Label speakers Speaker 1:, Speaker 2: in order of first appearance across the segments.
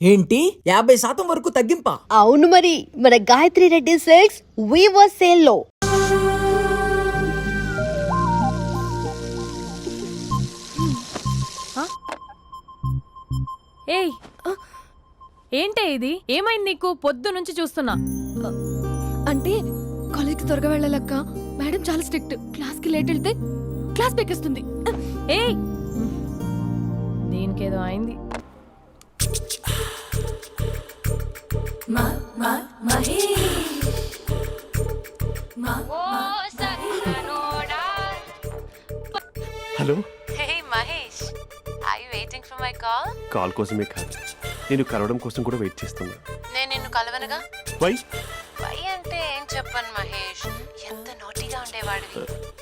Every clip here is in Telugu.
Speaker 1: ఏంటి 50% వరకు తగ్గింపా?
Speaker 2: అవును మరి, మన Gayatri Reddy silks weaver sale లో.
Speaker 3: ఏయ్ ఏంటే ఇది? ఏమైంది నీకు? పొద్దు నుంచి చూస్తున్నా.
Speaker 4: అంటే కాలేజ్కి త్వరగా వెళ్ళాలక్క. మేడం చాలా స్ట్రిక్ట్. క్లాస్కి లేట్ వెళ్తే క్లాస్ పెక్కేస్తుంది.
Speaker 3: ఏయ్ దీనికేదో అయింది.
Speaker 5: Hello.
Speaker 3: Hey Mahesh, are you waiting for my call?
Speaker 5: Call కోసమే కాదు, నేను కలవడం కోసం కూడా వెయిట్ చేస్తున్నా.
Speaker 3: నేను నిన్ను కలవనుగా.
Speaker 5: వై
Speaker 3: అంటే ఏం చెప్పను మహేష్, ఎంత నోటీగా ఉండేవాడివి,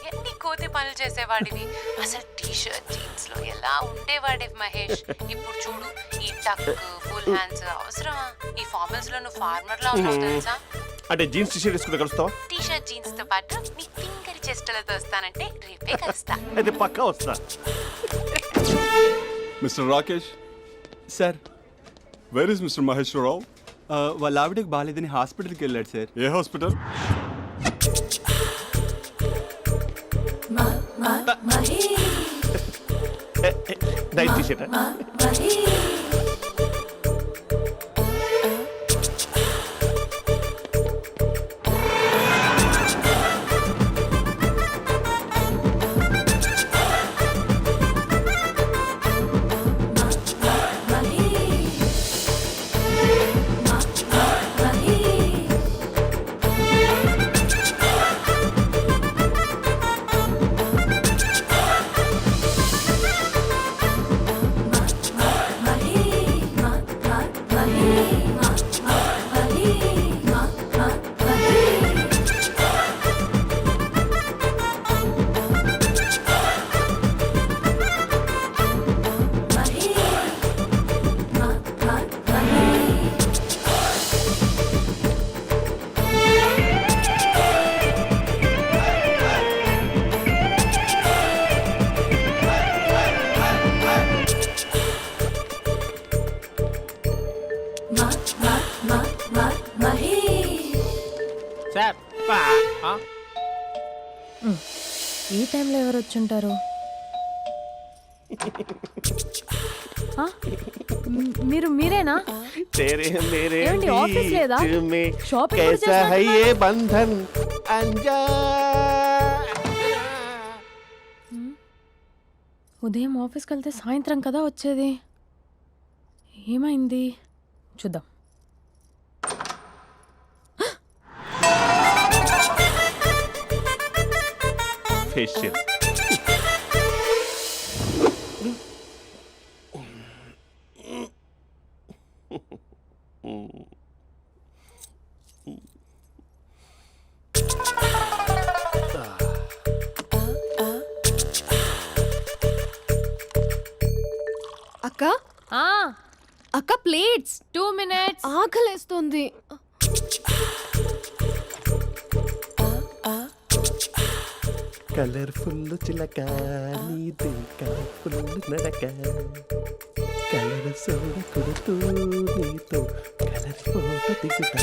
Speaker 3: ఎన్ని కోతి పనులు చేసేవాడివి, అసలు టీ షర్ట్ జీన్స్ లో ఎలా ఉండేవాడివి మహేష్. ఇప్పుడు చూడు, ఈ టక్ ఫుల్ హ్యాండ్స్ అవసరమా? ఈ ఫార్మల్స్ లో నువ్వు ఫార్మర్ లా ఉన్నావు తెలుసా?
Speaker 5: అంటే జీన్స్ టీ షర్ట్ వేసుకుంటే కలుస్తావా?
Speaker 3: టీ షర్ట్ జీన్స్ తో పాటు నీ ఫింగర్ చెస్టలతో వస్తానంటే రేపే కలుస్తా.
Speaker 5: అయితే పక్కా వస్తా.
Speaker 6: Mister Rakesh,
Speaker 7: sir,
Speaker 6: where is mister Maheswararao?
Speaker 7: వాళ్ళ ఆవిడకి బాగాలేదని హాస్పిటల్కి వెళ్ళాడు సార్.
Speaker 6: ఏ హాస్పిటల్?
Speaker 5: Night T-shirt.
Speaker 3: ఈ టైంలో ఎవరు వచ్చుంటారు? మీరేనా? ఏమండి, ఆఫీస్ లేదా? షాపింగ్ కూడా చేస్తున్నారు? ఉదయం ఆఫీస్కి వెళ్తే సాయంత్రం కదా వచ్చేది. ఏమైంది చూద్దాం.
Speaker 5: ఫేషియల్.
Speaker 4: అక్క
Speaker 3: ఆ
Speaker 4: అక్క ప్లేట్స్.
Speaker 3: 2 minutes.
Speaker 4: ఆకలేస్తుంది.
Speaker 5: కలర్ఫుల్ చిలక నీది కలర్ఫుల్ నడక, కలర్ సోడ కొడుతూ నీతో కలర్ ఫోటో దిగుతా,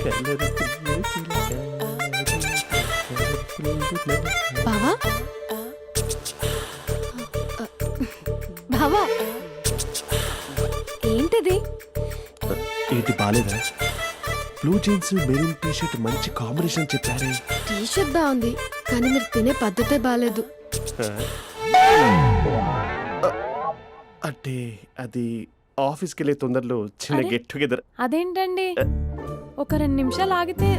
Speaker 5: కలర్ఫుల్ చిలక
Speaker 4: బావా బావా, ఏంటిది?
Speaker 5: ఏంటి బాలేదా? Blue jeans maroon T shirt మంచి కాంబినేషన్ చెప్పారే.
Speaker 4: టీ షర్ట్ బాగుంది, కానీ మీరు తినే పద్ధతే బాగాలేదు.
Speaker 5: అంటే అది ఆఫీస్కి వెళ్ళే తొందరలో చిన్న
Speaker 3: అరే,
Speaker 5: గెట్ టుగెదర్.
Speaker 3: అదేంటండి, ఒక 2 నిమిషాలు ఆగితే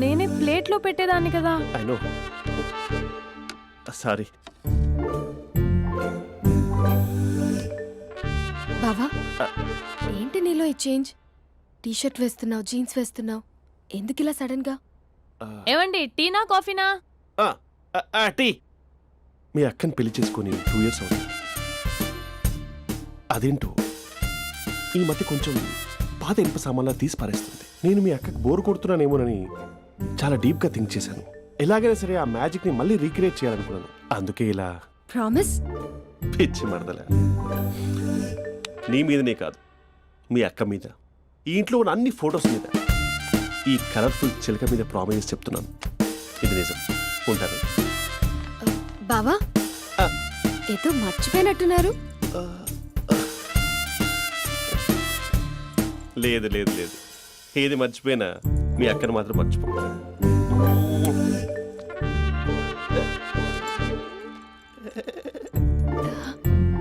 Speaker 3: నేనే ప్లేట్లో పెట్టేదాన్ని కదా.
Speaker 5: I know, sorry.
Speaker 4: బావా, ఏంటి నీలో ఈ చేంజ్? టీ షర్ట్ వేస్తున్నావు, జీన్స్ వేస్తున్నావు, ఎందుకు ఇలా సడన్ గా?
Speaker 3: ఏమండి, టీనా కాఫీనా?
Speaker 5: టీ. మీ అక్కని పెళ్లి చేసుకొని 2 years అవుతుంది. అదేంటో ఈ మధ్య కొంచెం పాత ఇనుప సామాన్లా తీసి పారేస్తుంది. నేను మీ అక్కకి బోర్ కొడుతున్నానేమోనని చాలా డీప్గా థింక్ చేశాను. ఎలాగైనా సరే ఆ మ్యాజిక్ని మళ్ళీ రీక్రియేట్ చేయాలనుకున్నాను. అందుకే ఇలా.
Speaker 4: ప్రామిస్?
Speaker 5: పిచ్చి మరదల, నీ మీదనే కాదు మీ అక్క మీద, ఈ ఇంట్లో ఉన్న అన్ని ఫొటోస్ మీద, ఈ కలర్ఫుల్ చిలక మీద ప్రామిస్ చెప్తున్నాను. ఇది నిజం. ఉంటాను.
Speaker 4: బావా
Speaker 5: ఆ.
Speaker 4: ఏదో మర్చిపోయినట్టున్నారు.
Speaker 5: లేదు లేదు లేదు, ఏది మర్చిపోయినా మీ అక్కను మాత్రం మర్చిపో.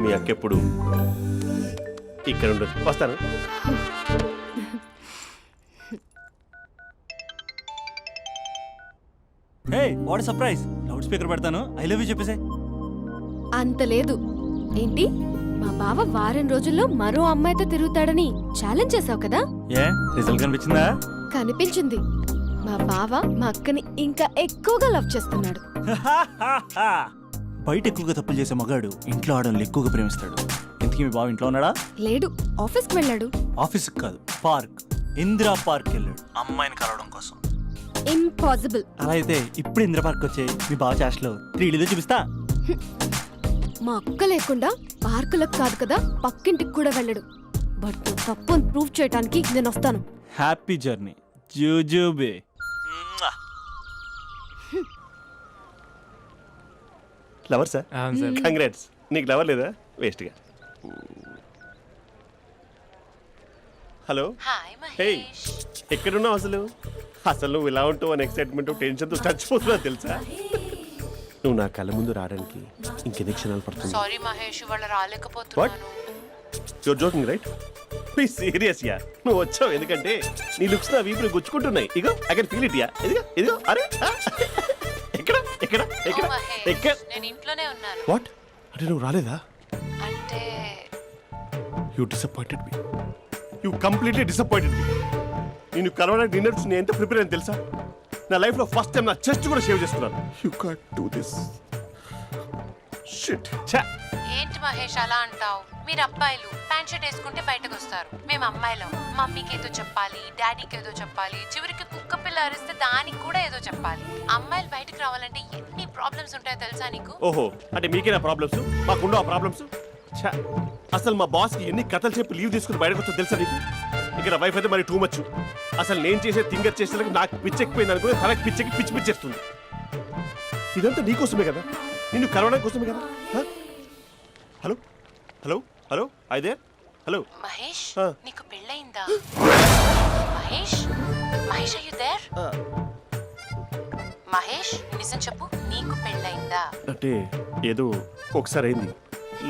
Speaker 5: మీ అక్క ఎప్పుడు ఇక్కడ ఉండదు. వస్తాను.
Speaker 8: Hey what surprise, loud speaker పెడతాను, ఐ లవ్ యూ చెప్పేసే.
Speaker 4: అంత లేదు. ఏంటి, మా బావ వారం రోజుల్లో మరో అమ్మాయితో తిరుగుతాడని ఛాలెంజ్ చేసావు కదా?
Speaker 8: ఏ రిజల్ట్ కనిపించిందా?
Speaker 4: కనిపించింది. మా బావ మా అక్కని ఇంకా ఎక్కువగా లవ్ చేస్తున్నాడు.
Speaker 8: బయట ఎక్కువగా తప్పులు చేసే మగాడు ఇంట్లో ఆడవాళ్ళు ఎక్కువగా ప్రేమిస్తాడు. ఇంతకీ మీ బావ ఇంట్లో ఉన్నాడా?
Speaker 4: లేడు, ఆఫీస్కి వెళ్ళాడు.
Speaker 8: ఆఫీస్కి కాదు, పార్క్, ఇందిరా పార్క్ వెళ్ళాడు అమ్మాయిని కలవడం కోసం.
Speaker 4: ఇంపాసిబుల్.
Speaker 8: అలా అయితే ఇప్పుడు ఇందిరా పార్క్ వచ్చే మీ బావ చాష్లో 3Dలో చూపిస్తా.
Speaker 4: మా అక్క లేకుండా పార్కులకు కాదు కదా పక్కింటికి కూడా వెళ్ళడు. బట్ నువ్వు తప్పు అని ప్రూవ్ చేయడానికి నేను వస్తాను.
Speaker 8: హ్యాపీ జర్నీ జూజూబే.
Speaker 5: Lover sir, congrats. నీకు లవర్ లేదా? వేస్ట్గా. హలో.
Speaker 3: Hi
Speaker 5: hey,
Speaker 3: Mahesh.
Speaker 5: ఎక్కడున్నావు అసలు? అసలు నువ్వు ఇలా ఉంటావు అని ఎక్సైట్మెంట్, టెన్షన్తో చచ్చిపోతున్నావు తెలుసా? నువ్వు నా కళ్ళ ముందు రావడానికి ఇంకెన్ని క్షణాలు పడుతుంది?
Speaker 3: సారీ మహేష్, ఇవాళ రాలేకపోతున్నాను.
Speaker 5: Your joking right? Please serious యా. నువ్వు వచ్చావు ఎందుకంటే నీ లుక్స్ నా వీపుని గుచ్చుకుంటున్నాయి. ఇగో ఐ కెన్ ఫీల్ ఇట్ యా. ఇదిగో ఇదిగో. అరే ఎక్కడ ఎక్కడ ఎక్కడ
Speaker 3: ఓ మహేష్,
Speaker 5: ఎక్కడ?
Speaker 3: నేను ఇంట్లోనే ఉన్నాను.
Speaker 5: వాట్ అంటే నువ్వు రాలేదా?
Speaker 3: అంటే
Speaker 5: you disappointed me. You completely disappointed me. నేను కలవడానికి డిన్నర్స్ నేను ఎంత ప్రిపేర్ అని తెలుసా? నా లైఫ్లో ఫస్ట్ టైం నా చెస్ట్ కూడా సేవ్ చేస్తున్నాను. You can't do this. Shit. ఛా.
Speaker 3: ఏంటి మహేష్ అలా అంటావు? మీరు అబ్బాయిలు ప్యాంట్ షర్ట్ వేసుకుంటే బయటకు వస్తారు. మేము అమ్మాయిలం మమ్మీకి ఏదో చెప్పాలి, డాడీకి ఏదో చెప్పాలి, చివరికి కుక్క పిల్ల అరిస్తే దానికి కూడా ఏదో చెప్పాలి. అమ్మాయిలు బయటకు రావాలంటే ఎన్ని ప్రాబ్లమ్స్ ఉంటాయో తెలుసా నీకు?
Speaker 5: ఓహో, అంటే మీకేనా ప్రాబ్లమ్స్? మాకుండా ప్రాబ్లమ్స్? ఛా. అసలు మా బాస్కి ఎన్ని కథలు చెప్పి లీవ్ తీసుకుని బయటకు వచ్చా తెలుసా నీకు? ఇక్కడ వైఫ్ అయితే మరి టూ మచ్. అసలు నేను చేసే థింగర్ చేసేందుకు నాకు పిచ్చెక్కిపోయింది అనుకుని తనకి పిచ్చెక్కి పిచ్చి పిచ్చేస్తుంది. ఇదంతా నీకోసమే కదా, నిన్ను కలవడం కోసమే కదా. హలో హలో హలో అయితే హలో
Speaker 3: మహేష్,
Speaker 5: ఆ.
Speaker 3: నీకు పెళ్ళయిందా? Mahesh, Mahesh are you there? Mahesh నిజం చెప్పు, నీకు పెళ్ళయిందా?
Speaker 5: అంటే ఏదో ఒకసారి అయింది,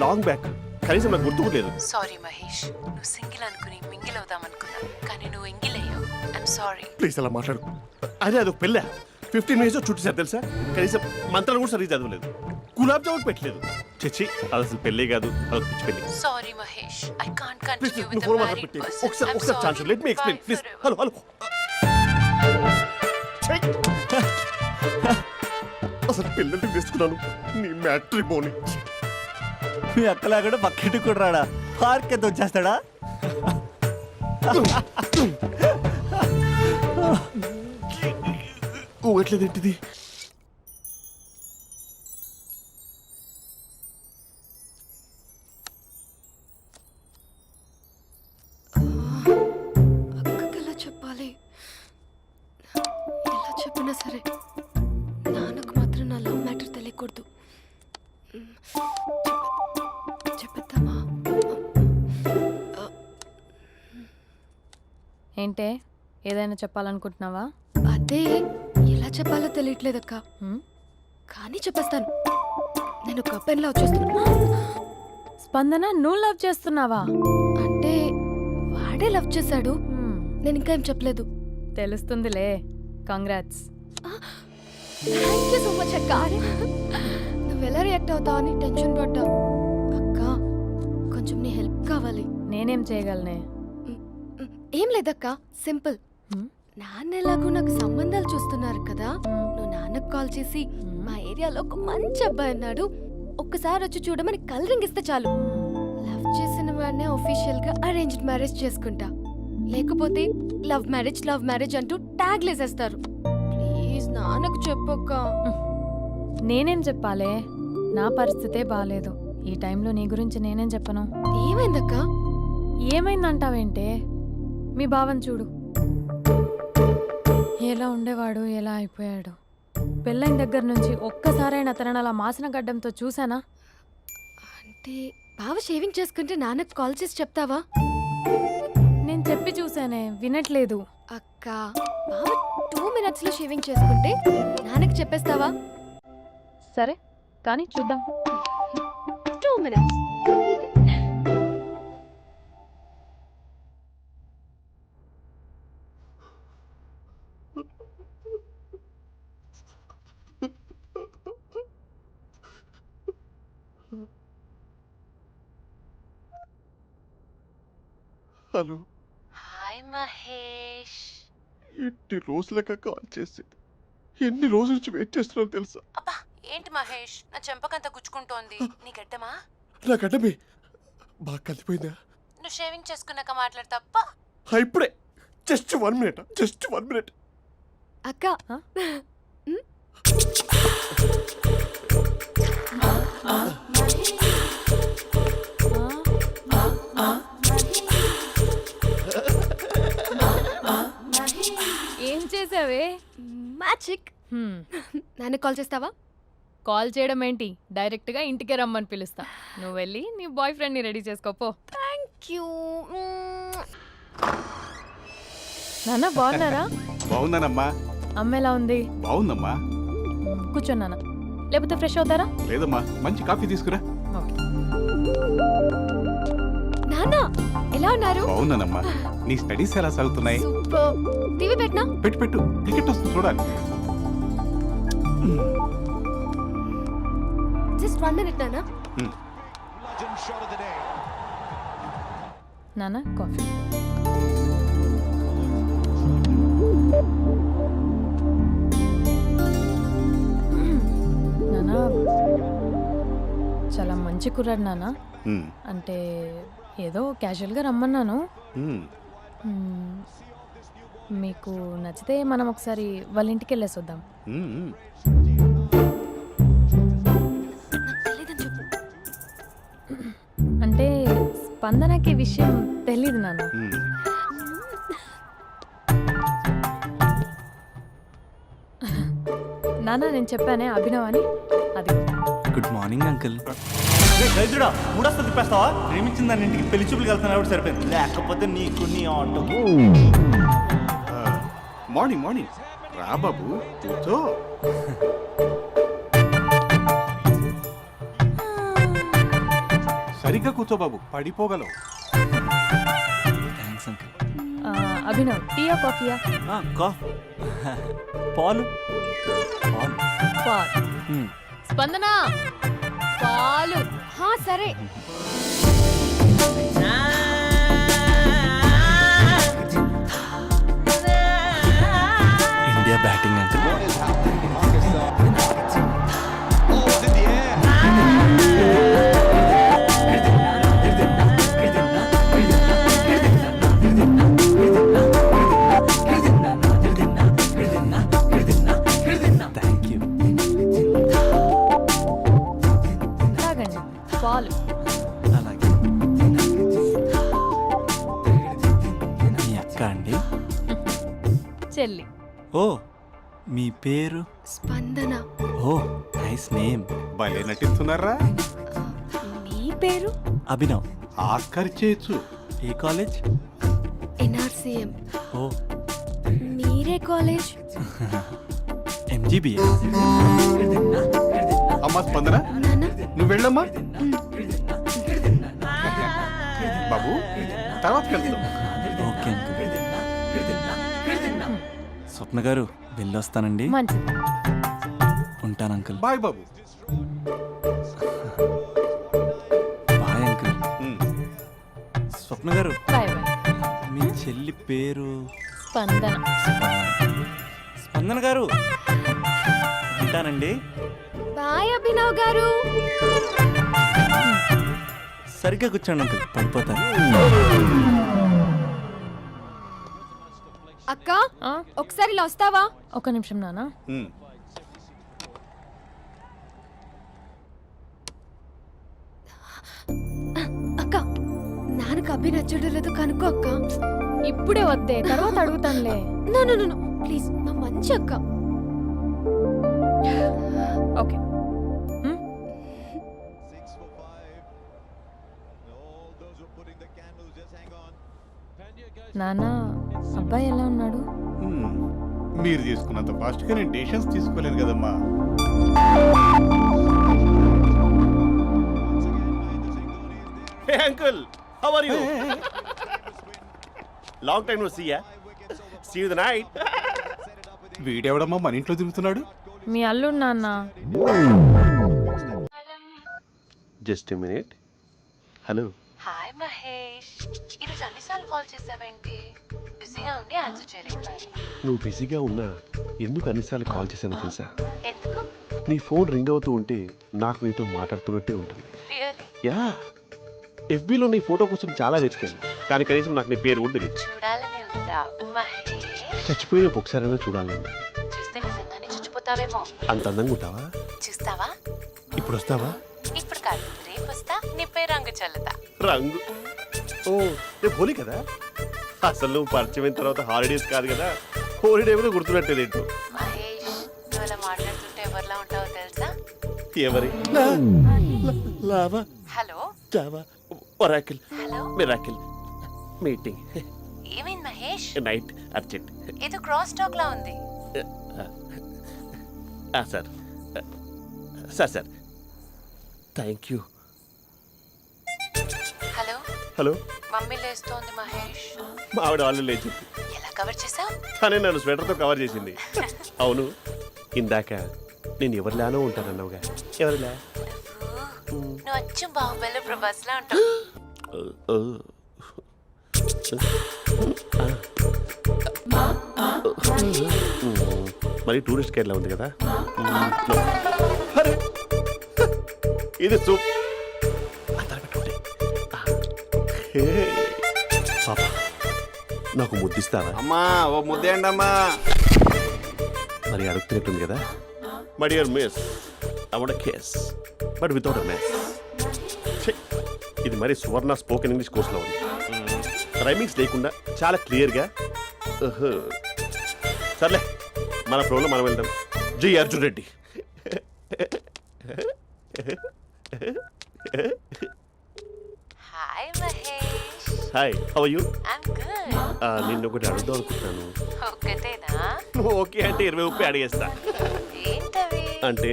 Speaker 5: లాంగ్ బ్యాక్. కనీసం నాకు గుర్తు కూడా లేదు.
Speaker 3: సారీ మహేష్, నువ్వు సింగిల్ అనుకుని మింగిల్ అవుదాం అనుకున్నా, కానీ నువ్వు ఎంగిల్ అయ్యావు. I'm sorry.
Speaker 5: ప్లీజ్ అలా మాట్లాడు. అదే అదొక పెళ్ళా? 15 మినిట్స్ చుట్టేసారు తెలుసా? కనీసం మంత్రాలు కూడా సరిగ్గా చదవలేదు, గులాబ్ జామున్ పెట్టలేదు. చచ్చి, అది అసలు పెళ్ళే కాదు, అదొక పిచ్చి పెళ్ళి.
Speaker 3: Sorry Mahesh, I can't
Speaker 5: please
Speaker 3: continue
Speaker 5: నువ్వు
Speaker 3: విత్
Speaker 5: ఫోన్
Speaker 3: ద
Speaker 5: మాట్లాడి
Speaker 3: మ్యారీడ్
Speaker 5: పెట్టి
Speaker 3: పర్సన్.
Speaker 5: ఒకసారి
Speaker 3: ఐఎమ్
Speaker 5: ఒకసారి chance let me explain please. Hello hello. అసలు పెళ్ళంటే తీసుకున్నాను నీ మ్యాట్రిమోని.
Speaker 8: మీ అక్కలా కూడా పక్కింటికి కూడా రాడా? పార్క్ ఎంత వచ్చేస్తాడా?
Speaker 5: ఊగట్లేదు ఏంటిది?
Speaker 4: అక్కకి ఎలా చెప్పాలి? ఎలా చెప్పినా సరే నాన్నకు మాత్రం నా లవ్ మ్యాటర్ తెలియకూడదు. చెప్పేద్దామా?
Speaker 9: ఏంటే ఏదైనా చెప్పాలనుకుంటున్నావా?
Speaker 4: అదే ఎలా చెప్పాలో తెలియట్లేదక్క.
Speaker 9: హ్మ్?
Speaker 4: కానీ చెప్పేస్తాను. నేను ఒక అబ్బాయిని లవ్ చేస్తున్నా.
Speaker 9: స్పందన, నువ్వు లవ్ చేస్తున్నావా?
Speaker 4: అంటే వాడే లవ్ చేశాడు,
Speaker 9: హ్మ్,
Speaker 4: నేను ఇంకా ఏం చెప్పలేదు.
Speaker 9: తెలుస్తుందిలే. Congrats.
Speaker 4: Thank you so much అక్క. నువ్వు ఎలా రియాక్ట్ అవుతావు అని టెన్షన్ పడ్డా. అక్క, కొంచెం నీ హెల్ప్ కావాలి.
Speaker 9: నేనేం చేయగలనే?
Speaker 4: ఏం లేదక్క, సింపుల్.
Speaker 9: హ్మ్?
Speaker 4: నాన్న ఎలాగో నాకు సంబంధాలు చూస్తున్నారు కదా, నువ్వు నాన్నకు కాల్ చేసి మా ఏరియాలో ఒక మంచి అబ్బాయి అన్నాడు, ఒక్కసారి వచ్చి చూడమని కలరింగ్ ఇస్తే చాలు. లవ్ చేసిన వాడినే ఒఫీషియల్ గా అరేంజ్డ్ మ్యారేజ్ చేసుకుంటా. లేకపోతే లవ్ మ్యారేజ్ అంటూ ట్యాగ్ లేసేస్తారు. ప్లీజ్ నాన్నకు చెప్పక్క.
Speaker 9: నేనేం చెప్పాలే? నా పరిస్థితే బాలేదు. ఈ టైంలో నీ గురించి నేనేం చెప్పను?
Speaker 4: ఏమైందక్క?
Speaker 9: ఏమైందంటావేంటే మీ భావం చూడు, ఎలా ఉండేవాడు ఎలా అయిపోయాడు. పెళ్ళైన దగ్గర నుంచి ఒక్కసారైనా తనని అలా మాసిన గడ్డంతో చూసానా?
Speaker 4: అంటే బావ షేవింగ్ చేసుకుంటే నాన్నకు కాల్ చేసి చెప్తావా?
Speaker 9: నేను చెప్పి చూసానే, వినట్లేదు.
Speaker 4: అక్క, బావ 2 minutes లో షేవింగ్ చేసుకుంటే నాన్నకి చెప్పేస్తావా?
Speaker 9: సరే కానీ చూద్దాం.
Speaker 4: 2 minutes.
Speaker 5: Hello,
Speaker 3: hi Mahesh.
Speaker 5: ఎన్ని రోజులక కాల్ చేసింది? ఎన్ని రోజుల నుంచి వెయిట్ చేస్తున్నాను తెలుసా?
Speaker 3: అబ్బా ఏంటి మహేష్, నా చెంపకంత గుచ్చుకుంటోంది. నీ గడ్డమా?
Speaker 5: నా గడ్డమే బాగా కలిపోయిందా?
Speaker 3: నువ్వు షేవింగ్ చేసుకున్నాక మాట్లాడు తప్ప.
Speaker 5: ఇప్పుడే జస్ట్ 1 minute, జస్ట్ 1 minute.
Speaker 4: అక్క,
Speaker 9: ఏం చేసావే?
Speaker 4: మ్యాజిక్. నాన్నకి కాల్ చేస్తావా?
Speaker 9: కాల్ చేయడం ఏంటి, డైరెక్ట్గా ఇంటికే రమ్మని పిలుస్తా. నువ్వు వెళ్ళి నీ బాయ్ ఫ్రెండ్ని రెడీ చేసుకోపో.
Speaker 4: Thank you.
Speaker 9: నాన్న బాగున్నారా?
Speaker 7: బాగున్నానమ్మా.
Speaker 9: అమ్మ ఎలా ఉంది?
Speaker 7: బాగుందమ్మా.
Speaker 9: కూర్చోను నాన్న, లేకపోతే ఫ్రెష్ అవుతారా?
Speaker 7: లేదమ్మా, మంచి కాఫీ తీసుకురా.
Speaker 9: ఓకే.
Speaker 4: నాన్న ఎలా ఉన్నారు?
Speaker 7: బాగున్నానమ్మా. నీ స్టడీస్ ఎలా సాగుతున్నాయి?
Speaker 4: సూపర్. టీవీ పెట్టనా?
Speaker 7: పెట్టు పెట్టు, టికెట్ వస్తుంది చూడాలి.
Speaker 4: జస్ట్ 1 minute నాన్న.
Speaker 9: నాన్న కాఫీ. నాన్న చాలా మంచి కుర్రాడు నాన్న.
Speaker 7: మ్మ్.
Speaker 9: అంటే ఏదో క్యాజువల్గా రమ్మన్నాను.
Speaker 7: మ్మ్.
Speaker 9: మీకు నచ్చితే మనం ఒకసారి వాళ్ళ ఇంటికి వెళ్ళేసి వద్దాం.
Speaker 7: మ్మ్.
Speaker 4: తెలీదని చెప్పు.
Speaker 9: అంటే స్పందనకి విషయం తెలీదు నాన్న.
Speaker 7: మ్మ్.
Speaker 9: నాన్న నేను చెప్పానే అభినవ్ అని, అది.
Speaker 8: Good morning uncle. రైతుడా, మూడొస్తా తిప్పేస్తావా? ప్రేమించిన దాని ఇంటికి పెళ్లి చూపులకు వెళ్తున్నా సరిపోయింది, లేకపోతే నీకు నీ ఆటో.
Speaker 5: మార్నింగ్ మార్నింగ్ రా బాబు, కూర్చో.
Speaker 7: సరిగ్గా కూర్చో బాబు, పడిపోగలవు.
Speaker 8: Thanks uncle.
Speaker 9: అభినవ్ టీయా కాఫీయా?
Speaker 8: పాలు. పాలు.
Speaker 9: పాల్.
Speaker 8: మ్మ్.
Speaker 9: స్పందన పాలు.
Speaker 4: హా సరే.
Speaker 8: India batting uncle. Thank you.
Speaker 9: తాగండి పాలు.
Speaker 8: అలాగే. మీ అక్క అండి?
Speaker 9: చెల్లి.
Speaker 8: ఓ, మీ పేరు?
Speaker 4: స్పందన.
Speaker 8: ఓ, నైస్ నేమ్.
Speaker 7: భలే నటిస్తున్నారా?
Speaker 4: మీ పేరు?
Speaker 8: అభినవ్.
Speaker 7: ఆస్కర్ చేయొచ్చు.
Speaker 8: ఏ కాలేజ్?
Speaker 4: NRCM.
Speaker 8: ఓ,
Speaker 4: మీరే కాలేజ్?
Speaker 8: MGBA.
Speaker 7: అమ్మా స్పందన,
Speaker 4: నాన్న
Speaker 7: నువ్వు వెళ్ళమ్మా. బాబు తర్వాత కలుద్దాం.
Speaker 8: Okay uncle. స్వప్న గారు వెళ్ళొస్తానండి.
Speaker 9: మంచిది.
Speaker 8: ఉంటాను అంకుల్.
Speaker 7: బాయ్ బాబు.
Speaker 8: Bye uncle.
Speaker 7: మ్మ్.
Speaker 8: స్వప్న గారు,
Speaker 9: బాయ్ బాయ్.
Speaker 8: మీ చెల్లి పేరు?
Speaker 9: స్పందన.
Speaker 8: స్పందన గారు, ఉంటానండి.
Speaker 4: బాయ్ అభినవ్ గారు.
Speaker 8: సరిగ్గా కూర్చోండి అంకుల్, పడిపోతారు.
Speaker 4: అక్క
Speaker 9: ఆ,
Speaker 4: ఒకసారి ఇలా వస్తావా?
Speaker 9: ఒక నిమిషం నాన్న.
Speaker 7: మ్మ్.
Speaker 4: అక్క నాన్న నీకు అభి నచ్చడం లేదో కనుక్కో అక్క.
Speaker 9: ఇప్పుడే వద్దే, తర్వాత అడుగుతానులే.
Speaker 4: నో నో నో ప్లీజ్, నా మంచి అక్క.
Speaker 9: ఓకే. నాన్న, అబ్బాయి ఎలా ఉన్నాడు?
Speaker 7: మీరు తీసుకున్నంత ఫాస్ట్గా నేను డెసిషన్స్ తీసుకోలేదు కదమ్మా.
Speaker 5: Hey uncle, how are you? Long time no see యా. See you the night.
Speaker 7: వీడెవడమ్మా మన ఇంట్లో తిరుగుతున్నాడు?
Speaker 9: మీ అల్లుడు నాన్న.
Speaker 5: Just a minute. Hello.
Speaker 3: Hi Mahesh, ఈరోజు అన్నిసార్లు కాల్ చేసావేంటి? బిజీగా ఉండి ఆన్సర్ చేయలేదు.
Speaker 5: నువ్వు బిజీగా ఉన్నా ఎందుకు అన్నిసార్లు కాల్ చేశానో తెలుసా?
Speaker 3: ఎందుకు?
Speaker 5: నీ ఫోన్ రింగ్ అవుతూ ఉంటే నాకు నీతో మాట్లాడుతున్నట్టే ఉంటుంది.
Speaker 3: రియల్లీ?
Speaker 5: యా, ఎఫ్బీలో నీ ఫోటో కోసం చాలా వెతికాను, కానీ కనీసం నాకు నీ పేరు కూడా తెలియదు.
Speaker 3: చూడాలని ఉందా మహేష్?
Speaker 5: చచ్చిపోయిన ఒకసారైనా చూడాలని.
Speaker 3: చూస్తే నిజంగానే చచ్చిపోతావేమో.
Speaker 5: అంత అందంగా ఉంటావా?
Speaker 3: చూస్తావా?
Speaker 5: ఇప్పుడు వస్తావా?
Speaker 3: ఇప్పుడు కాదు, రేపు వస్తా, నీపై రంగు చల్లుతా.
Speaker 5: రంగు? ఓ, రేపు హోలీ కదా. అసలు నువ్వు పరిచయం తర్వాత హాలిడేస్ కాదు కదా, హోలిడే కూడా గుర్తున్నట్టేది ఏంటో.
Speaker 3: మహేష్, నువ్వు అలా మాట్లాడుతుంటే ఎవరిలా ఉంటావో తెలుసా?
Speaker 5: ఎవరి? లావా,
Speaker 3: hello
Speaker 5: Java, Oracle,
Speaker 3: hello,
Speaker 5: miracle, meeting,
Speaker 3: ఏమైంది మహేష్?
Speaker 5: Night, urgent.
Speaker 3: ఏదో క్రాస్ టాక్ లా ఉంది.
Speaker 5: Sir sir sir thank you.
Speaker 3: Hello,
Speaker 5: hello,
Speaker 3: mummy లేస్తోంది మహేష్.
Speaker 5: మా ఆవిడ వాళ్ళు లేచి
Speaker 3: ఎలా కవర్ చేసావు?
Speaker 5: తనే నన్ను స్వెటర్తో కవర్ చేసింది. అవును, ఇందాక నేను ఎవరిలానో ఉంటానన్నావుగా, ఎవరిలా?
Speaker 3: నువ్వు అచ్చం బాహుబలి ప్రభాస్ లా ఉంటావు.
Speaker 5: మరి టూరిస్ట్ గైడ్లా ఉంది కదా. అరే, ఇది సూప్. పాప, నాకు ముద్దిస్తావా?
Speaker 6: అమ్మా ఓ ముద్దేయండి అమ్మా.
Speaker 5: మరి అడుగుతున్నట్టుంది కదా. My dear miss, I want kiss but without a mess. ఇది మరి సువర్ణ స్పోకెన్ ఇంగ్లీష్ కోర్సులో ఉంది. రైమింగ్స్ లేకుండా చాలా క్లియర్గా. సర్లే, మన ప్రోలో మనం వెళ్దాం. జి Arjun Reddy.
Speaker 3: Hi Mahesh.
Speaker 5: Hi, how are you?
Speaker 3: I'm good.
Speaker 5: నిన్ను ఒకటి అడుగుదాం అనుకుంటున్నాను.
Speaker 3: ఒక్కటేనా?
Speaker 5: నువ్వు ఓకే అంటే 20 అడిగేస్తా.
Speaker 3: ఏంటవి?
Speaker 5: అంటే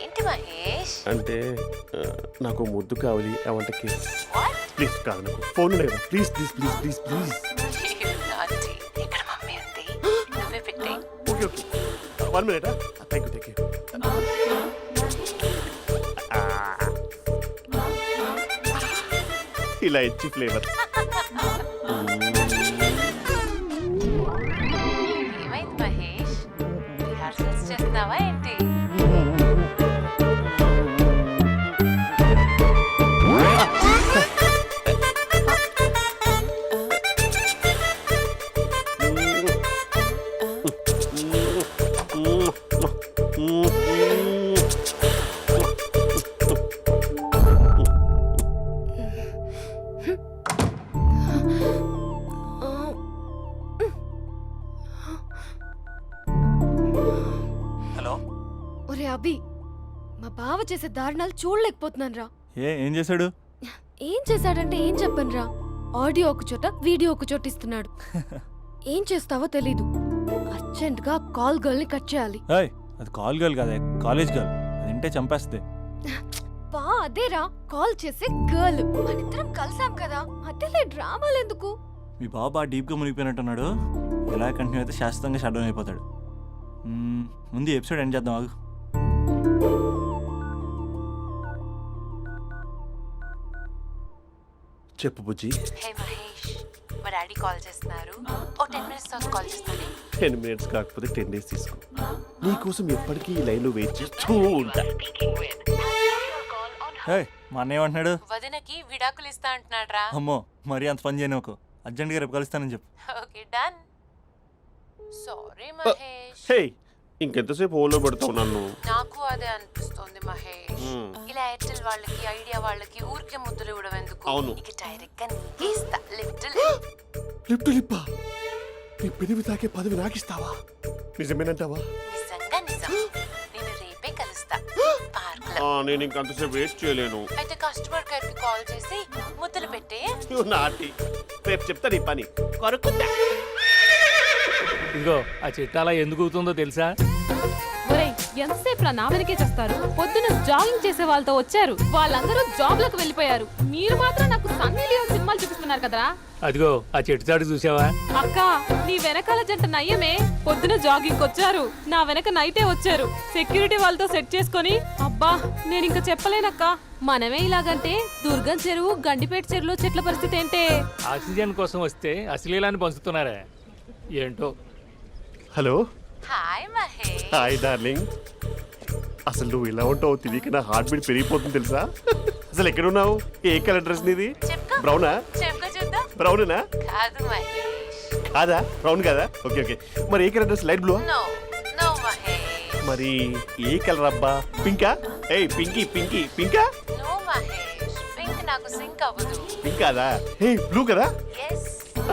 Speaker 3: ఏంటి మహేష్?
Speaker 5: అంటే నాకు ముద్దు కావాలి. I want kiss.
Speaker 3: What?
Speaker 5: Please కాదు, నాకు ఫోన్ లేదా? Please please please please please.
Speaker 3: నాటి. ఇక్కడ మమ్మీ ఉంది, నువ్వే పెట్టే.
Speaker 5: Okay okay, 1 minute. Thank you. ఇలా ఇచ్చి ఫ్లేవర్.
Speaker 3: ఏమైంది మహేష్? రిహార్సల్స్ చేస్తున్నావా ఏంటి?
Speaker 8: హలో.
Speaker 4: ఒరే అభి, మా బావ చేసే దారుణాలు చూడలేకపోతున్నాను రా.
Speaker 8: ఏం చేశాడు?
Speaker 4: ఏం చేశాడంటే ఏం చెప్పను రా. ఆడియో ఒక చోట, వీడియో ఒక చోట ఇస్తున్నాడు. ఏం చేస్తావో తెలీదు. అర్జెంట్ గా కాల్ గర్ల్ ని కట్ చేయాలి.
Speaker 8: అది కాల్ గర్ల్ కాదే, కాలేజ్ గర్ల్. అది వింటే చంపేస్తుంది.
Speaker 4: బా అదేరా, కాల్ చేసే గర్ల్. మనిద్దరం కలిసాం కదా, మధ్యలో డ్రామాలు ఎందుకు?
Speaker 8: మీ బాబు బాగా డీప్గా మునిగిపోయినట్టున్నాడు. ఎలా కంటిన్యూ అయితే శాశ్వతంగా షట్ డౌన్ అయిపోతాడు. ముందు ఎపిసోడ్ ఎండ్ చేద్దాం, ఆగు.
Speaker 5: చెప్పు బుజ్జి.
Speaker 3: హే మహేష్, మా డాడీ కాల్ చేస్తున్నారు. ఓ 10 minutes తర్వాత కాల్ చేస్తాను.
Speaker 5: 10 minutes కాకపోతే 10 days తీసుకో. నీకోసం ఎప్పటికీ ఈ లైన్లో వెయిట్ చేస్తూ ఉంటా.
Speaker 8: మా అన్న ఏమంటున్నాడు?
Speaker 3: వదినకి విడాకులు ఇస్తా అంటున్నాడు రా.
Speaker 8: అమ్మో, మరీ అంత పని చేయను. ఒక అర్జెంట్గా రేపు కలుస్తానని చెప్పు.
Speaker 3: Okay done. సారీ మహేష్.
Speaker 5: హే, ఇంకెంతసేపు హోల్లో పెడతావు నన్ను?
Speaker 3: నాకు అదే అనిపిస్తోంది మహేష్. ఇలా ఎయిర్టెల్ వాళ్ళకి ఐడియా వాళ్ళకి ఊరికే ముద్దులు ఇవ్వడం ఎందుకు?
Speaker 5: అవును.
Speaker 3: ఇక డైరెక్ట్ గా నీకే ఇస్తా. లిటిల్
Speaker 5: లిప్ టు లిప్పా? నీ పెదవి తాకే పదవి నాకిస్తావా? నిజమేనంటావా?
Speaker 3: నిజంగా నిజం. నేను రేపే కలుస్తా పార్క్ లో.
Speaker 5: నేను ఇంకంతసేపు వేస్ట్ చేయలేను.
Speaker 3: అయితే కస్టమర్ కేర్ కి కాల్ చేసి ముద్దులు పెట్టే.
Speaker 5: నాటి రేపు చెప్తా నీ పని. కొరుకుందా?
Speaker 10: ఇదిగో ఆ చెట్టు అలా ఎందుకు అవుతుందో తెలుసా?
Speaker 9: ఒరేయ్ ఎంతసేపు నా వెనకే చేస్తారు? పొద్దున జాగింగ్ చేసే వాళ్ళతో వచ్చారు, వాళ్ళందరూ జాబ్లకు వెళ్ళిపోయారు. మీరు మాత్రం నాకు సన్నీ లియోన్ సినిమాలు చూపిస్తున్నారు కదరా.
Speaker 10: అదిగో ఆ చెట్టు చాటు చూసావా?
Speaker 9: అక్క నీ వెనకాల జంట నయ్యమే. పొద్దున జాగింగ్ వచ్చారు, నా వెనక నైటే వచ్చారు. సెక్యూరిటీ వాళ్ళతో సెట్ చేసుకొని అబ్బా నేను ఇంకా చెప్పలేనక్క. మనమే ఇలాగంటే దుర్గం చెరువు గండిపేట చెరువులో చెట్ల పరిస్థితి ఏంటే?
Speaker 10: ఆక్సిజన్ కోసం వస్తే అశ్లీలాన్ని పంచుతున్నారా ఏంటో.
Speaker 5: Hello.
Speaker 3: Hi Mahesh.
Speaker 5: Hi darling. అసలు నువ్వు ఇలా ఉంటావు తెలియక నా హార్ట్ బీట్ పెరిగిపోతుంది తెలుసా? అసలు ఎక్కడున్నావు? ఏ కలర్ డ్రెస్ నీది?
Speaker 3: చెప్పుకో.
Speaker 5: బ్రౌనా?
Speaker 3: చెప్పుకో చూద్దాం.
Speaker 5: బ్రౌనేనా?
Speaker 3: కాదు మహేష్.
Speaker 5: కాదా? బ్రౌన్ కదా? Okay okay. మరి ఏ colour dress? Light blue?
Speaker 3: No no Mahesh.
Speaker 5: మరి ఏ కలర్ అబ్బా? పింకా? ఏయ్ పింకీ పింకీ పింకా?
Speaker 3: నో మహేష్. పింక్ నాకు సింక్ అవ్వదు.
Speaker 5: పింక్ కాదా? ఏ బ్లూ కదా?
Speaker 3: ఎస్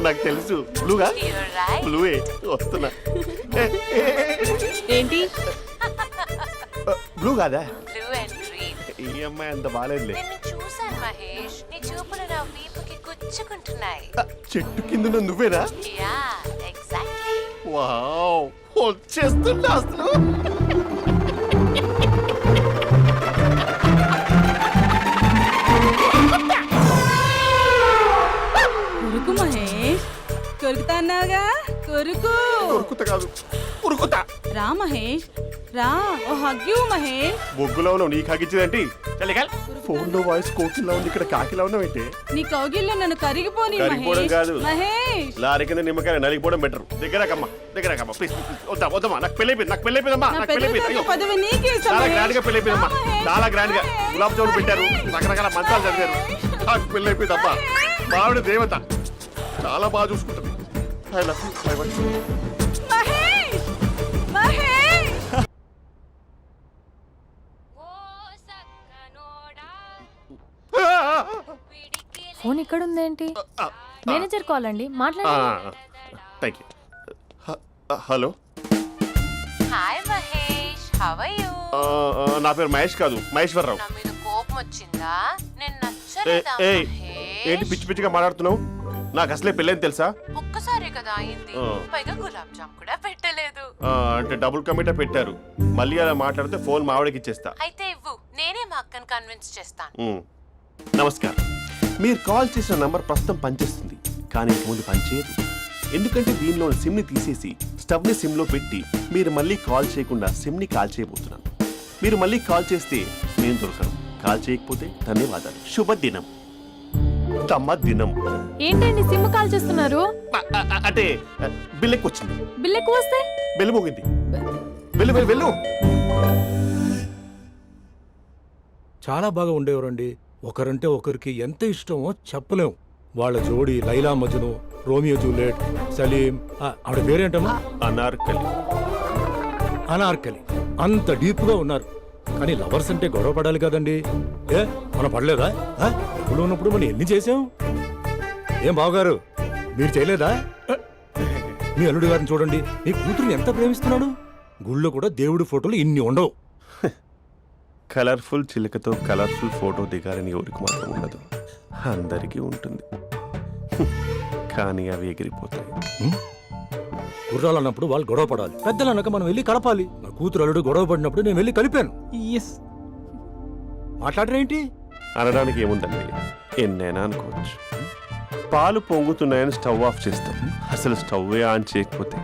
Speaker 5: నాకు తెలుసు. బ్లూగా?
Speaker 3: You're right.
Speaker 5: బ్లూవే వస్తున్నా.
Speaker 9: ఏంటి
Speaker 5: బ్లూ కాదా?
Speaker 3: Blue and green.
Speaker 5: ఈ అమ్మాయి అంత బాగాలేదులే.
Speaker 3: నిన్ను చూశాను మహేష్. నీ చూపులు నా వీపుకి గుచ్చుకుంటున్నాయి.
Speaker 5: చెట్టు కింద నువ్వేనా?
Speaker 3: Yeah exactly.
Speaker 5: వావ్ వచ్చేస్తున్నా అసలు.
Speaker 9: కొరుకు మహేష్, కొరుకుతా అన్నావుగా, కొరుకు.
Speaker 5: ఉరుకుతా కాదు ఉరుకుతా.
Speaker 9: రా మహేష్ రా, ఓ హగ్గు మహేష్.
Speaker 5: బొగ్గులో ఉన్నావు నీకు హగించిందేంటి? ఫోన్ లో వాయిస్ కోకిలా ఉంది, ఇక్కడ కాకిలా ఉన్నావు ఏంటి?
Speaker 9: నీ కౌగిల్లో నన్ను కరిగిపోని
Speaker 5: కరిగిపోవడం కాదు.
Speaker 9: మహేష్.
Speaker 5: లారీ కింద నిమ్మకాయ నలిగిపోవడం బెటర్. దగ్గరకమ్మా దగ్గరకమ్మా ప్లీజ్. వద్దా వద్దమ్మా, నాకు పెళ్ళైపోయింది, నాకు పెళ్ళైపోయిందమ్మా, నాకు పెళ్ళైపోయింది. అయ్యో
Speaker 9: పదవి నీకే ఇస్తా
Speaker 5: చాలా
Speaker 9: మహేష్.
Speaker 5: గ్రాండ్ గా పెళ్ళైపోయిందమ్మా, చాలా గ్రాండ్ గా. గులాబ్ జామున్ పెట్టారు, రకరకాల మంచాలు చదివారు. నాకు పెళ్ళైపోయిందమ్మా. మావిడ దేవత, చాలా బాగా చూసుకుంటుంది. I love you. I want you.
Speaker 9: Mahesh Mahesh. Phone ఇక్కడ ఉందేంటి? మేనేజర్ కాల్ అండి, మాట్లాడండి.
Speaker 5: Thank you. Hello.
Speaker 3: Hi Mahesh. How are you?
Speaker 5: నా పేరు మహేష్ కాదు, మహేశ్వరరావు.
Speaker 3: నా మీద కోపం వచ్చిందా? నేను నచ్చలేదా
Speaker 5: ఏయ్ ఏంటి
Speaker 3: మహేష్?
Speaker 5: పిచ్చి పిచ్చిగా మాట్లాడుతున్నావు? నాకు అసలే పెళ్ళని తెలుసా?
Speaker 3: ఒక్కసారి కదా అయింది. పైగా గులాబ్ జామ్ కూడా పెట్టలేదు.
Speaker 5: అంటే డబుల్ కమిటా పెట్టారు. మళ్ళీ అలా మాట్లాడితే ఫోన్ మావిడకి ఇచ్చేస్తా.
Speaker 3: అయితే ఇవ్వు, నేనే మా అక్కని కన్విన్స్ చేస్తాను.
Speaker 5: నమస్కారం. మీరు కాల్ చేసిన నంబర్ ప్రస్తుతం పనిచేస్తుంది, కానీ ఇంక ముందు పనిచేయదు. ఎందుకంటే దీనిలో సిమ్ని తీసేసి స్టవ్ని సిమ్లో పెట్టి మీరు మళ్ళీ కాల్ చేయకుండా సిమ్ని కాల్ చేయబోతున్నాను. మీరు మళ్ళీ కాల్ చేస్తే నేను దొరకను, కాల్ చేయకపోతే ధన్యవాదాలు. శుభదినం. తమ దినం.
Speaker 9: ఏంటండి సిమ్ కాల్ చేస్తున్నారు?
Speaker 5: అంటే బిల్ ఎక్కువ వచ్చింది.
Speaker 9: బిల్ ఎక్కువ వస్తే
Speaker 5: బెల్లు మోగింది. వెళ్ళు వెళ్ళు వెళ్ళు.
Speaker 11: చాలా బాగా ఉండేవారండి. ఒకరంటే ఒకరికి ఎంత ఇష్టమో చెప్పలేం. వాళ్ళ జోడి లైలా మజ్ను, రోమియో జూలియట్, సలీం, ఆవిడ పేరేంటమ్మా?
Speaker 5: అనార్కలి.
Speaker 11: అనార్కలి. అంత డీప్ గా ఉన్నారు. కానీ లవర్స్ అంటే గొడవ పడాలి కదండి. ఏ మనం పడలేదా? ఎప్పుడు ఉన్నప్పుడు మనం ఎన్ని చేసాం? ఏం బావగారు మీరు చేయలేదా? మీ అల్లుడి గారిని చూడండి, మీ కూతురుని ఎంత ప్రేమిస్తున్నాడు. గుళ్ళో కూడా దేవుడి ఫోటోలు ఇన్ని ఉండవు.
Speaker 5: కలర్ఫుల్ చిలుకతో కలర్ఫుల్ ఫోటో దిగాలని ఎవరికి మాత్రం ఉండదు, అందరికీ ఉంటుంది. కానీ అవి ఎగిరిపోతాయి.
Speaker 11: గుర్రాలు అన్నప్పుడు వాళ్ళు గొడవ పడాలి, పెద్దలు అన్నాక మనం వెళ్ళి కలపాలి. నా కూతురు అల్లుడు గొడవ పడినప్పుడు నేను వెళ్ళి కలిపాను. మాట్లాడరేంటి?
Speaker 5: అనడానికి ఏముందండి, ఎన్నైనా అనుకోవచ్చు. పాలు పొంగుతున్నాయని స్టవ్ ఆఫ్ చేస్తాం, అసలు స్టవ్ ఆన్ చేయకపోతే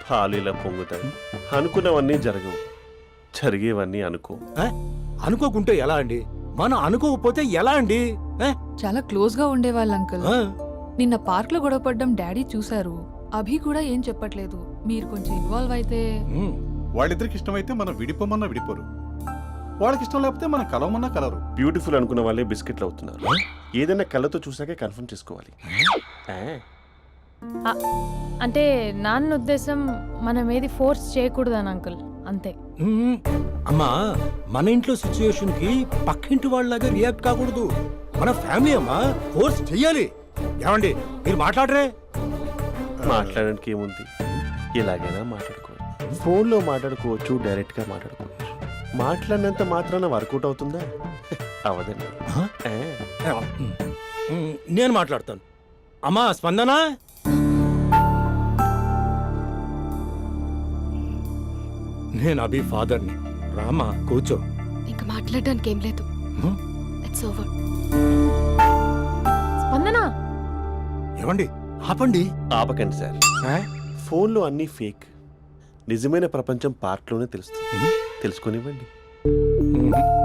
Speaker 5: పాలు ఇలా పొంగుతాయి. అనుకున్నవన్నీ జరగవు, జరిగేవన్నీ అనుకో.
Speaker 11: అనుకోకుంటే ఎలా అండి? మనం అనుకోకపోతే ఎలా అండి?
Speaker 12: చాలా క్లోజ్ గా ఉండేవాళ్ళు అంకుల్. నిన్న పార్క్ లో గొడవపడ్డం డాడీ చూశారు. అభి కూడా ఏం చెప్పట్లేదు. మీరు కొంచెం ఇన్వాల్వ్ అయితే.
Speaker 7: వాళ్ళిద్దరికి ఇష్టమైతే మనం విడిపోమన్నా విడిపోరు, వాళ్ళకి ఇష్టం లేకపోతే మనం కలవమన్నా కలరు.
Speaker 5: బ్యూటిఫుల్ అనుకున్న వాళ్ళే బిస్కెట్లు అవుతున్నారు. ఏదైనా కళ్ళతో చూసాకే కన్ఫర్మ్ చేసుకోవాలి.
Speaker 9: అంటే నాన్న ఉద్దేశం మనం ఏది ఫోర్స్ చేయకూడదని అంకుల్.
Speaker 12: అంతే.
Speaker 11: మ్మ్. అమ్మా మన ఇంట్లో సిచ్యుయేషన్ కి పక్కింటి వాళ్ళలాగా రియాక్ట్ కాకూడదు. మన ఫ్యామిలీ అమ్మా, ఫోర్స్ చెయ్యాలి. ఏమండి మీరు మాట్లాడరే?
Speaker 5: మాట్లాడడానికి ఏముంది, ఎలాగైనా మాట్లాడుకోవచ్చు. ఫోన్లో మాట్లాడుకోవచ్చు, డైరెక్ట్గా మాట్లాడుకోవచ్చు. మాట్లాడినంత మాత్రాన వర్కౌట్ అవుతుందా? అవదండి.
Speaker 11: ఆ? నేను మాట్లాడతాను. అమ్మా స్పందన, నేను అభి ఫాదర్ని. రామా కూర్చో.
Speaker 4: ఇంకా మాట్లాడడానికి ఏం లేదు.
Speaker 11: హ్మ్?
Speaker 4: It's over.
Speaker 12: స్పందన,
Speaker 11: ఏమండి ఆపండి.
Speaker 5: ఆపకండి సార్. ఫోన్లో అన్నీ ఫేక్. నిజమైన ప్రపంచం పార్ట్లోనే తెలుస్తుంది. తెలుసుకొనివ్వండి.
Speaker 11: మ్మ్.